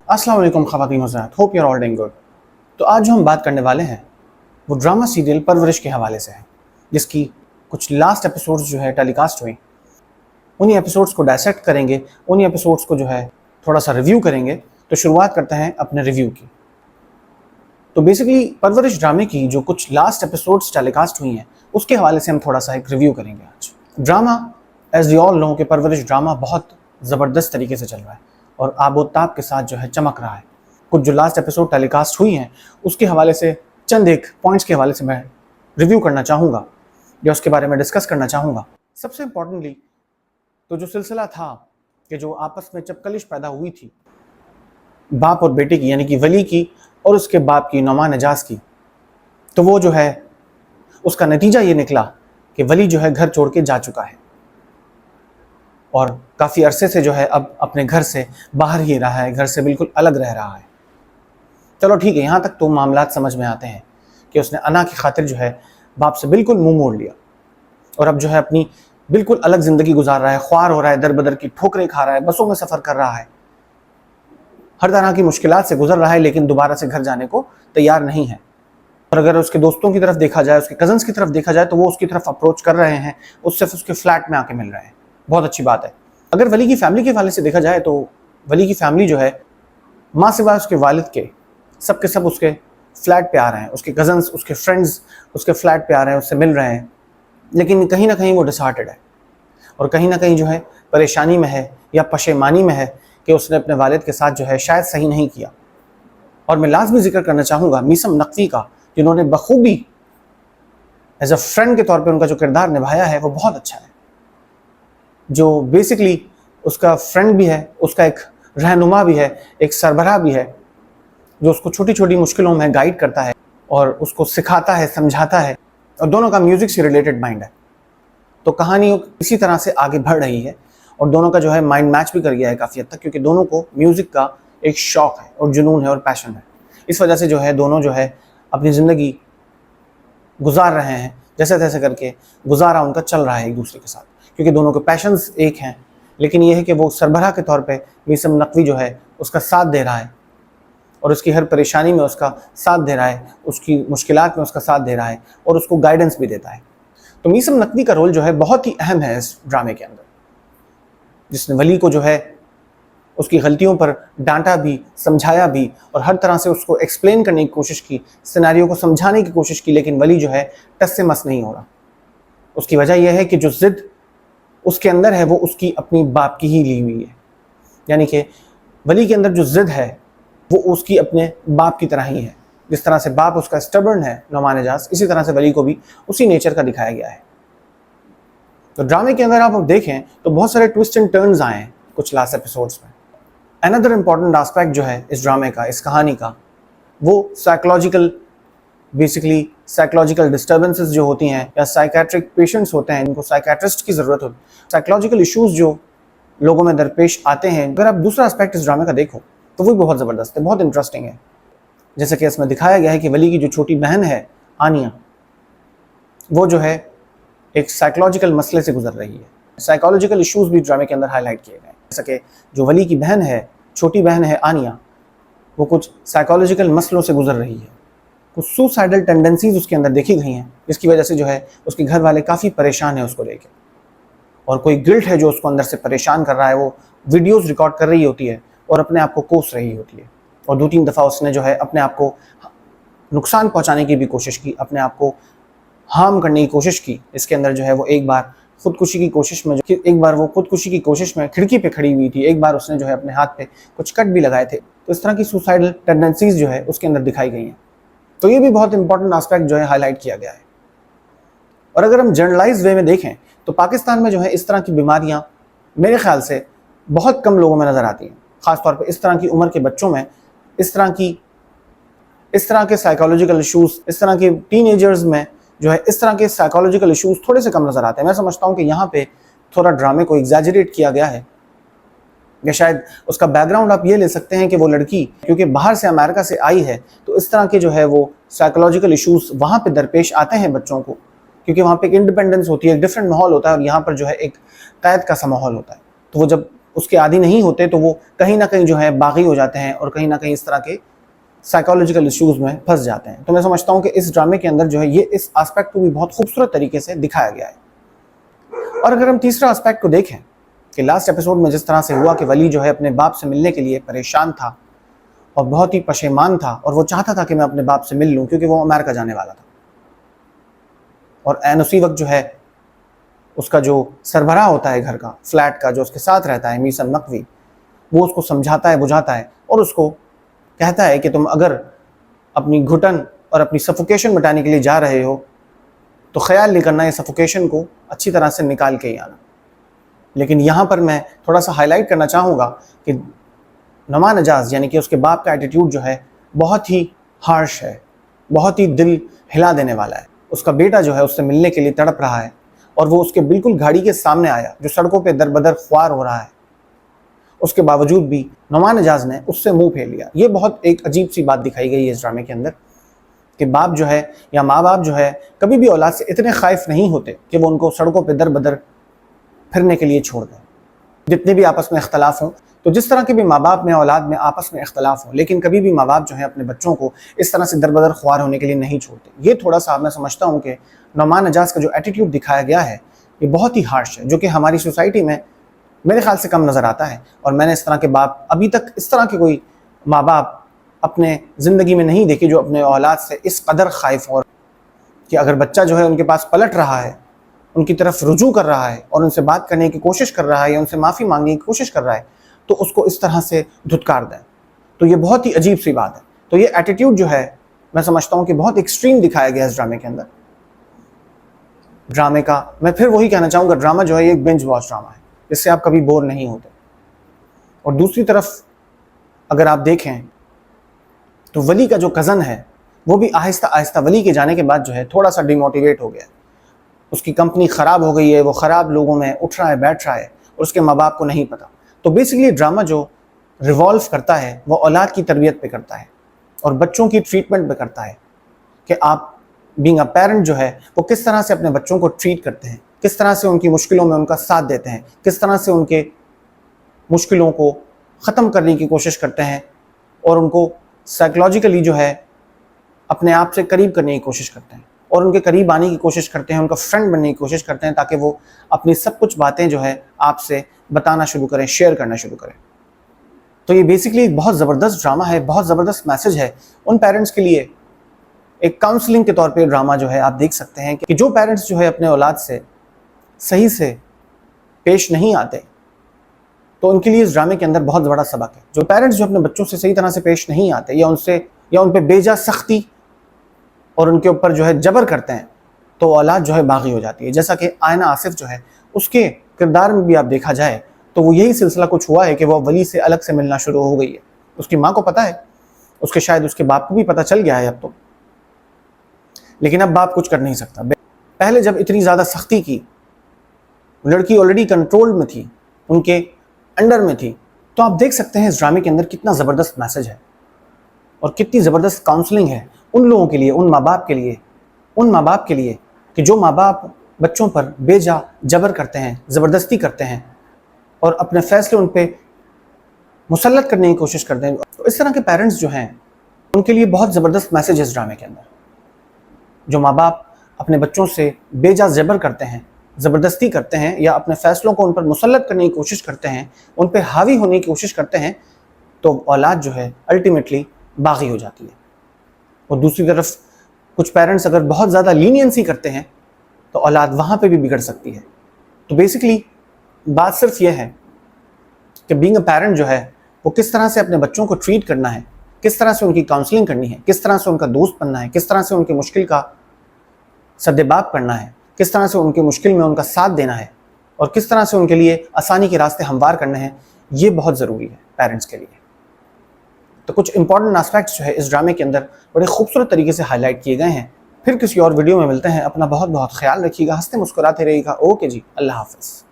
अस्सलाम वालेकुम ख़वातीन हज़रात, hope you are all doing good. तो आज जो हम बात करने वाले हैं वो ड्रामा सीरियल परवरिश के हवाले से है, जिसकी कुछ लास्ट एपिसोड्स जो है टेलीकास्ट हुई। उन्हीं एपिसोड्स को डायसेक्ट करेंगे, उन्हीं एपिसोड्स को जो है थोड़ा सा रिव्यू करेंगे। तो शुरुआत करते हैं अपने रिव्यू की। तो बेसिकली परवरिश ड्रामे की जो कुछ लास्ट एपिसोड्स टेलीकास्ट हुई हैं उसके हवाले से हम थोड़ा सा एक रिव्यू करेंगे आज। Drama as we all know कि परवरिश ड्रामा बहुत ज़बरदस्त तरीके से चल रहा है और आबोताब के साथ जो है चमक रहा है। कुछ जो लास्ट एपिसोड टेलीकास्ट हुई हैं उसके हवाले से चंद एक पॉइंट्स के हवाले से मैं रिव्यू करना चाहूँगा या उसके बारे में डिस्कस करना चाहूँगा। सबसे इम्पॉर्टेंटली तो जो सिलसिला था कि जो आपस में चपकलिश पैदा हुई थी बाप और बेटे की, यानी कि वली की और उसके बाप की, नुमान एजाज की, तो वो जो है उसका नतीजा ये निकला कि वली जो है घर छोड़ के जा चुका है और काफ़ी अरसे से जो है अब अपने घर से बाहर ही रहा है, घर से बिल्कुल अलग रह रहा है। चलो ठीक है, यहाँ तक तो मामलात समझ में आते हैं कि उसने अना की खातिर जो है बाप से बिल्कुल मुंह मोड़ लिया और अब जो है अपनी बिल्कुल अलग ज़िंदगी गुजार रहा है, ख्वार हो रहा है, दर बदर की ठोकरें खा रहा है, बसों में सफ़र कर रहा है, हर तरह की मुश्किलात से गुजर रहा है, लेकिन दोबारा से घर जाने को तैयार नहीं है। और अगर उसके दोस्तों की तरफ देखा जाए, उसके कज़न्स की तरफ देखा जाए, तो वो उसकी तरफ अप्रोच कर रहे हैं, उससे उसके फ्लैट में आके मिल रहे हैं। बहुत अच्छी बात है। अगर वली की फैमिली के हवाले से देखा जाए तो वली की फैमिली जो है माँ सिवाय उसके वालिद के सब उसके फ्लैट पे आ रहे हैं, उसके कज़न्स, उसके फ्रेंड्स उसके फ्लैट पे आ रहे हैं, उससे मिल रहे हैं, लेकिन कहीं ना कहीं वो डिसहार्टेड है और कहीं ना कहीं जो है परेशानी में है या पशेमानी में है कि उसने अपने वालिद के साथ जो है शायद सही नहीं किया। और मैं लाजमी जिक्र करना चाहूँगा मीसम नकवी का, जिन्होंने बखूबी एज अ फ्रेंड के तौर पे उनका जो किरदार निभाया है वो बहुत अच्छा है। जो बेसिकली उसका फ्रेंड भी है, उसका एक रहनुमा भी है, एक सरबराह भी है, जो उसको छोटी छोटी मुश्किलों में गाइड करता है और उसको सिखाता है, समझाता है, और दोनों का म्यूज़िक से रिलेटेड माइंड है। तो कहानी इसी तरह से आगे बढ़ रही है और दोनों का जो है माइंड मैच भी कर गया है काफ़ी हद तक, क्योंकि दोनों को म्यूज़िक का एक शौक़ है और जुनून है और पैशन है। इस वजह से जो है दोनों जो है अपनी ज़िंदगी गुजार रहे हैं, जैसे तैसे करके गुजारा उनका चल रहा है एक दूसरे के साथ, क्योंकि दोनों के पैशंस एक हैं। लेकिन यह है कि वो सरबराह के तौर पे मीसम नकवी जो है उसका साथ दे रहा है और उसकी हर परेशानी में उसका साथ दे रहा है, उसकी मुश्किलात में उसका साथ दे रहा है और उसको गाइडेंस भी देता है। तो मीसम नकवी का रोल जो है बहुत ही अहम है इस ड्रामे के अंदर, जिसने वली को जो है उसकी गलतियों पर डांटा भी, समझाया भी और हर तरह से उसको एक्सप्लेन करने की कोशिश की, सिनेरियो को समझाने की कोशिश की, लेकिन वली जो है टस से मस नहीं हो रहा। उसकी वजह यह है कि जो ज़िद उसके अंदर है वो उसकी अपनी बाप की ही ली हुई है, यानी कि वली के अंदर जो ज़िद है वो उसकी अपने बाप की तरह ही है। जिस तरह से बाप उसका स्टबर्न है नुमान एजाज, इसी तरह से वली को भी उसी नेचर का दिखाया गया है। तो ड्रामे के अंदर आप देखें तो बहुत सारे ट्विस्ट एंड टर्न्स आए हैं कुछ लास्ट एपिसोड्स में। अनदर इम्पॉर्टेंट आस्पेक्ट जो है इस ड्रामे का, इस कहानी का, वो साइकोलॉजिकल डिस्टर्बेंसेस जो होती हैं या साइकेट्रिक पेशेंट्स होते हैं, इनको साइकेट्रिस्ट की ज़रूरत होती है। साइकोलॉजिकल इश्यूज़ जो लोगों में दरपेश आते हैं, अगर आप दूसरा एस्पेक्ट इस ड्रामे का देखो तो वो बहुत ज़बरदस्त है, बहुत इंटरेस्टिंग है। जैसे कि इसमें दिखाया गया है कि वली की जो छोटी बहन है आनिया, वो जो है एक साइकोलॉजिकल मसले से गुजर रही है। साइकोलॉजिकल इश्यूज़ भी ड्रामे के अंदर हाईलाइट किए गए हैं। जैसा कि जो वली की बहन है, छोटी बहन है आनिया, वो कुछ साइकोलॉजिकल मसलों से गुजर रही है, कुछ सुसाइडल टेंडेंसीज उसके अंदर देखी गई हैं, जिसकी वजह से जो है उसके घर वाले काफ़ी परेशान हैं उसको लेकर, और कोई गिल्ट है जो उसको अंदर से परेशान कर रहा है। वो वीडियोस रिकॉर्ड कर रही होती है और अपने आप को कोस रही होती है, और 2-3 दफ़ा उसने जो है अपने आप को नुकसान पहुंचाने की भी कोशिश की, अपने आप को हार्म करने की कोशिश की। इसके अंदर जो है वो एक बार खुदकुशी की कोशिश में खिड़की पे खड़ी हुई थी, एक बार उसने जो है अपने हाथ पे कुछ कट भी लगाए थे। तो इस तरह की सुसाइडल टेंडेंसीज जो है उसके अंदर दिखाई गई हैं। तो ये भी बहुत इंपॉर्टेंट एस्पेक्ट जो है हाईलाइट किया गया है। और अगर हम जनरलाइज वे में देखें तो पाकिस्तान में जो है इस तरह की बीमारियां मेरे ख्याल से बहुत कम लोगों में नज़र आती हैं, ख़ासतौर पे इस तरह की उम्र के बच्चों में। इस तरह के साइकोलॉजिकल इश्यूज़, इस तरह के टीनेजर्स में जो है इस तरह के साइकोलॉजिकल इश्यूज़ थोड़े से कम नज़र आते हैं। मैं समझता हूँ कि यहाँ पे थोड़ा ड्रामे को एग्जैजरेट किया गया है, या शायद उसका बैकग्राउंड आप ये ले सकते हैं कि वो लड़की क्योंकि बाहर से, अमेरिका से आई है, तो इस तरह के जो है वो साइकोलॉजिकल इश्यूज़ वहाँ पे दरपेश आते हैं बच्चों को, क्योंकि वहाँ पे एक इंडिपेंडेंस होती है, एक डिफरेंट माहौल होता है, और यहाँ पर जो है एक कैद का सा माहौल होता है। तो वो जब उसके आदी नहीं होते तो वो कहीं ना कहीं जो है बागी हो जाते हैं और कहीं ना कहीं इस तरह के साइकोलॉजिकल इश्यूज़ में फंस जाते हैं। तो मैं समझता हूँ कि इस ड्रामे के अंदर जो है ये इस एस्पेक्ट को भी बहुत खूबसूरत तरीके से दिखाया गया है। और अगर हम तीसरा एस्पेक्ट को देखें कि लास्ट एपिसोड में जिस तरह से हुआ कि वली जो है अपने बाप से मिलने के लिए परेशान था और बहुत ही पशेमान था और वो चाहता था कि मैं अपने बाप से मिल लूँ क्योंकि वो अमेरिका जाने वाला था, और ऐन उसी वक्त जो है उसका जो सरबराह होता है घर का, फ्लैट का, जो उसके साथ रहता है, मीसम नकवी, वो उसको समझाता है, बुझाता है और उसको कहता है कि तुम अगर अपनी घुटन और अपनी सफोकेशन मिटाने के लिए जा रहे हो तो ख्याल नहीं करना ये सफोकेशन को अच्छी तरह से निकाल के ही आना। लेकिन यहाँ पर मैं थोड़ा सा हाईलाइट करना चाहूँगा कि नुमान एजाज यानी कि उसके बाप का एटीट्यूड जो है बहुत ही हार्श है, बहुत ही दिल हिला देने वाला है। उसका बेटा जो है उससे मिलने के लिए तड़प रहा है और वो उसके बिल्कुल गाड़ी के सामने आया जो सड़कों पे दरबदर ख्वार हो रहा है, उसके बावजूद भी नुमान एजाज ने उससे मुंह फेर लिया। ये बहुत एक अजीब सी बात दिखाई गई है इस ड्रामे के अंदर कि बाप जो है या माँ बाप जो है कभी भी औलाद से इतने खाइफ नहीं होते कि वो उनको सड़कों पे दर बदर फिरने के लिए छोड़ दें। जितने भी आपस में इख्तलाफ हों, तो जिस तरह के भी माँ बाप में औलाद में आपस में इख्तलाफ हो, लेकिन कभी भी माँ बाप जो है अपने बच्चों को इस तरह से दर बदर ख्वार होने के लिए नहीं छोड़ते। ये थोड़ा सा मैं समझता हूँ कि नुमान एजाज का जो एटीट्यूड दिखाया गया है ये बहुत ही हार्श है, जो कि हमारी सोसाइटी में मेरे ख्याल से कम नज़र आता है। और मैंने इस तरह के बाप अभी तक, इस तरह के कोई माँ बाप अपने ज़िंदगी में नहीं देखे जो अपने औलाद से इस कदर खाइफ हो कि अगर बच्चा जो है उनके पास पलट रहा है, उनकी तरफ रुजू कर रहा है और उनसे बात करने की कोशिश कर रहा है या उनसे माफ़ी मांगने की कोशिश कर रहा है तो उसको इस तरह से धुतकार दें। तो ये बहुत ही अजीब सी बात है। तो ये एटीट्यूड जो है मैं समझता हूँ कि बहुत एक्सट्रीम दिखाया गया इस ड्रामे के अंदर। ड्रामे का मैं फिर वही कहना चाहूँगा, ड्रामा जो है ये एक बिंज वॉच ड्रामा है जिससे आप कभी बोर नहीं होते। और दूसरी तरफ अगर आप देखें तो वली का जो कज़न है वो भी आहिस्ता आहिस्ता वली के जाने के बाद जो है थोड़ा सा डिमोटिवेट हो गया। उसकी कंपनी ख़राब हो गई है, वो ख़राब लोगों में उठ रहा है, बैठ रहा है और उसके माँ बाप को नहीं पता। तो बेसिकली ड्रामा जो रिवॉल्व करता है वो औलाद की तरबियत पे करता है और बच्चों की ट्रीटमेंट पे करता है कि आप बीइंग अ पेरेंट जो है वो किस तरह से अपने बच्चों को ट्रीट करते हैं, किस तरह से उनकी मुश्किलों में उनका साथ देते हैं, किस तरह से उनके मुश्किलों को ख़त्म करने की कोशिश करते हैं और उनको साइकोलॉजिकली जो है अपने आप से करीब करने की कोशिश करते हैं और उनके करीब आने की कोशिश करते हैं, उनका फ्रेंड बनने की कोशिश करते हैं ताकि वो अपनी सब कुछ बातें जो है आपसे बताना शुरू करें, शेयर करना शुरू करें। तो ये बेसिकली एक बहुत ज़बरदस्त ड्रामा है, बहुत ज़बरदस्त मैसेज है उन पेरेंट्स के लिए। एक काउंसलिंग के तौर पे ड्रामा जो है आप देख सकते हैं कि जो पेरेंट्स जो है अपने औलाद से सही से पेश नहीं आते तो उनके लिए इस ड्रामे के अंदर बहुत बड़ा सबक है। जो पेरेंट्स जो अपने बच्चों से सही तरह से पेश नहीं आते या उन पे बेजा सख्ती और उनके ऊपर जो है जबर करते हैं तो औलाद जो है बागी हो जाती है। जैसा कि आयना आसिफ जो है उसके किरदार में भी आप देखा जाए तो वो यही सिलसिला कुछ हुआ है कि वह वली से अलग से मिलना शुरू हो गई है। उसकी माँ को पता है, उसके शायद उसके बाप को भी पता चल गया है अब तो, लेकिन अब बाप कुछ कर नहीं सकता। पहले जब इतनी ज़्यादा सख्ती की, लड़की ऑलरेडी कंट्रोल में थी, उनके अंडर में थी, तो आप देख सकते हैं इस ड्रामे के अंदर कितना ज़बरदस्त मैसेज है और कितनी ज़बरदस्त काउंसलिंग है उन लोगों के लिए, उन माँ बाप के लिए कि जो माँ बाप बच्चों पर बेजा जबर करते हैं, ज़बरदस्ती करते हैं और अपने फ़ैसले उन पर मुसल्लत करने की कोशिश करते हैं। तो इस तरह के पेरेंट्स जो हैं उनके लिए बहुत ज़बरदस्त मैसेज है इस ड्रामे के अंदर। जो माँ बाप अपने बच्चों से बेजा जबर करते हैं, ज़बरदस्ती करते हैं या अपने फ़ैसलों को उन पर मुसल्लत करने की कोशिश करते हैं, उन पर हावी होने की कोशिश करते हैं, तो औलाद जो है अल्टीमेटली बागी हो जाती है। और दूसरी तरफ कुछ पेरेंट्स अगर बहुत ज़्यादा लीनियंसी करते हैं तो औलाद वहाँ पे भी बिगड़ सकती है। तो बेसिकली बात सिर्फ ये है कि बीइंग अ पेरेंट जो है वो किस तरह से अपने बच्चों को ट्रीट करना है, किस तरह से उनकी काउंसलिंग करनी है, किस तरह से उनका दोस्त बनना है, किस तरह से उनकी मुश्किल का सद्देबाप करना है, किस तरह से उनकी मुश्किल में उनका साथ देना है और किस तरह से उनके लिए आसानी के रास्ते हमवार करने हैं, ये बहुत ज़रूरी है पेरेंट्स के लिए। तो कुछ इंपॉर्टेंट एस्पेक्ट्स जो है इस ड्रामे के अंदर बड़े खूबसूरत तरीके से हाईलाइट किए गए हैं। फिर किसी और वीडियो में मिलते हैं। अपना बहुत बहुत ख्याल रखिएगा, हंसते मुस्कुराते रहिएगा। ओके जी, अल्लाह हाफ़िज़।